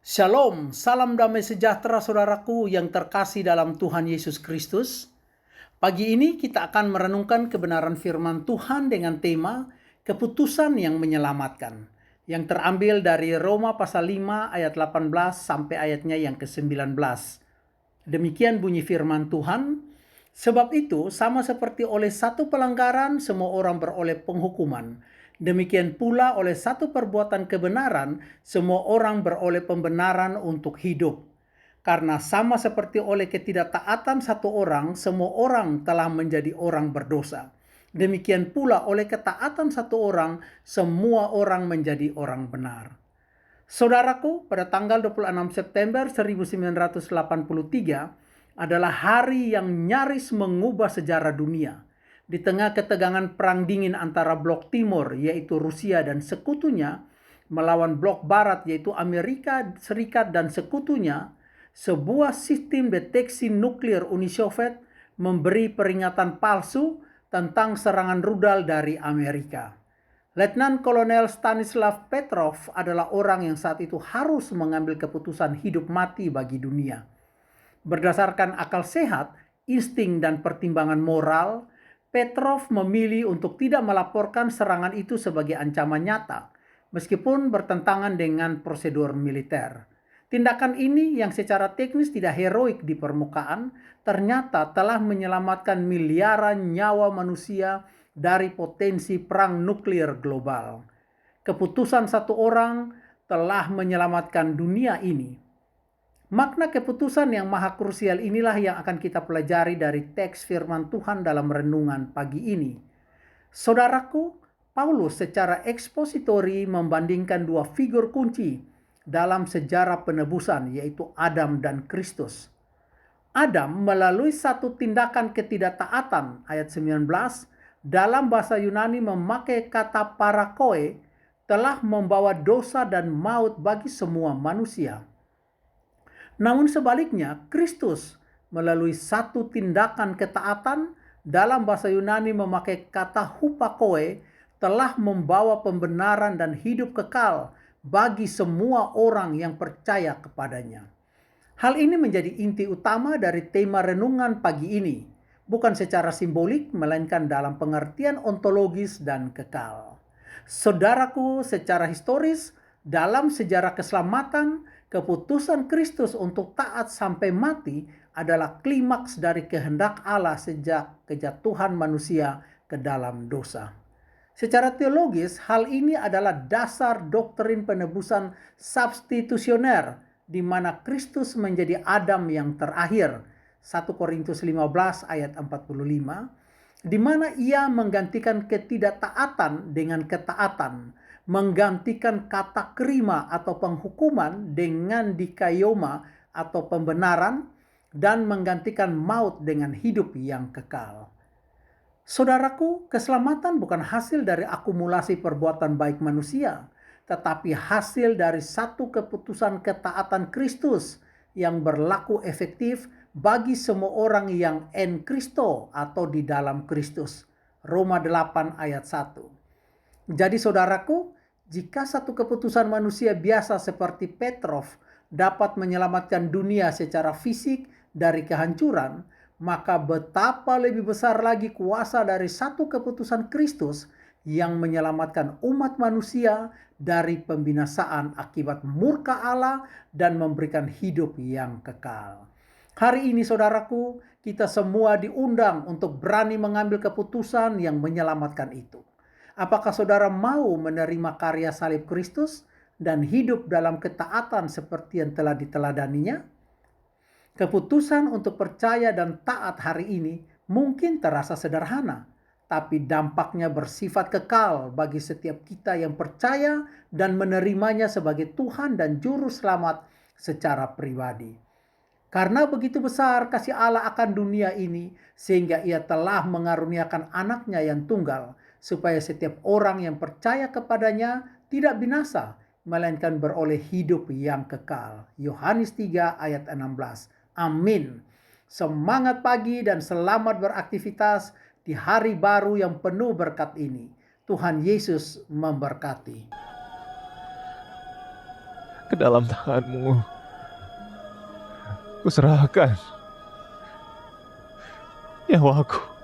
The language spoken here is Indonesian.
Shalom, salam damai sejahtera saudaraku yang terkasih dalam Tuhan Yesus Kristus. Pagi ini kita akan merenungkan kebenaran firman Tuhan dengan tema keputusan yang menyelamatkan, yang terambil dari Roma pasal 5 ayat 18 sampai ayatnya yang ke-19. Demikian bunyi firman Tuhan, sebab itu sama seperti oleh satu pelanggaran semua orang beroleh penghukuman. Demikian pula oleh satu perbuatan kebenaran, semua orang beroleh pembenaran untuk hidup. Karena sama seperti oleh ketidaktaatan satu orang, semua orang telah menjadi orang berdosa. Demikian pula oleh ketaatan satu orang, semua orang menjadi orang benar. Saudaraku, pada tanggal 26 September 1983 adalah hari yang nyaris mengubah sejarah dunia. Di tengah ketegangan perang dingin antara blok timur yaitu Rusia dan sekutunya melawan blok barat yaitu Amerika Serikat dan sekutunya, sebuah sistem deteksi nuklir Uni Soviet memberi peringatan palsu tentang serangan rudal dari Amerika. Letnan Kolonel Stanislav Petrov adalah orang yang saat itu harus mengambil keputusan hidup mati bagi dunia. Berdasarkan akal sehat, insting dan pertimbangan moral, Petrov memilih untuk tidak melaporkan serangan itu sebagai ancaman nyata, meskipun bertentangan dengan prosedur militer. Tindakan ini yang secara teknis tidak heroik di permukaan, ternyata telah menyelamatkan miliaran nyawa manusia dari potensi perang nuklir global. Keputusan satu orang telah menyelamatkan dunia ini. Makna keputusan yang maha krusial inilah yang akan kita pelajari dari teks firman Tuhan dalam renungan pagi ini. Saudaraku, Paulus secara ekspositori membandingkan dua figur kunci dalam sejarah penebusan, yaitu Adam dan Kristus. Adam melalui satu tindakan ketidaktaatan, ayat 19, dalam bahasa Yunani memakai kata parakoe, telah membawa dosa dan maut bagi semua manusia. Namun sebaliknya, Kristus melalui satu tindakan ketaatan dalam bahasa Yunani memakai kata hupakoe telah membawa pembenaran dan hidup kekal bagi semua orang yang percaya kepadanya. Hal ini menjadi inti utama dari tema renungan pagi ini, bukan secara simbolik melainkan dalam pengertian ontologis dan kekal. Saudaraku, secara historis dalam sejarah keselamatan, keputusan Kristus untuk taat sampai mati adalah klimaks dari kehendak Allah sejak kejatuhan manusia ke dalam dosa. Secara teologis, hal ini adalah dasar doktrin penebusan substitusioner, di mana Kristus menjadi Adam yang terakhir. 1 Korintus 15 ayat 45, di mana ia menggantikan ketidaktaatan dengan ketaatan, menggantikan kata kerima atau penghukuman dengan dikaioma atau pembenaran, dan menggantikan maut dengan hidup yang kekal. Saudaraku, keselamatan bukan hasil dari akumulasi perbuatan baik manusia, tetapi hasil dari satu keputusan ketaatan Kristus yang berlaku efektif bagi semua orang yang en Kristo atau di dalam Kristus. Roma 8 ayat 1. Jadi saudaraku, jika satu keputusan manusia biasa seperti Petrov dapat menyelamatkan dunia secara fisik dari kehancuran, maka betapa lebih besar lagi kuasa dari satu keputusan Kristus yang menyelamatkan umat manusia dari pembinasaan akibat murka Allah dan memberikan hidup yang kekal. Hari ini saudaraku, kita semua diundang untuk berani mengambil keputusan yang menyelamatkan itu. Apakah saudara mau menerima karya salib Kristus dan hidup dalam ketaatan seperti yang telah diteladaninya? Keputusan untuk percaya dan taat hari ini mungkin terasa sederhana, tapi dampaknya bersifat kekal bagi setiap kita yang percaya dan menerimanya sebagai Tuhan dan Juru Selamat secara pribadi. Karena begitu besar kasih Allah akan dunia ini, sehingga ia telah mengaruniakan anaknya yang tunggal, supaya setiap orang yang percaya kepadanya tidak binasa, melainkan beroleh hidup yang kekal. Yohanes 3 ayat 16. Amin. Semangat pagi dan selamat beraktivitas di hari baru yang penuh berkat ini. Tuhan Yesus memberkati. ke dalam tangan-Mu. Kuserahkan nyawaku.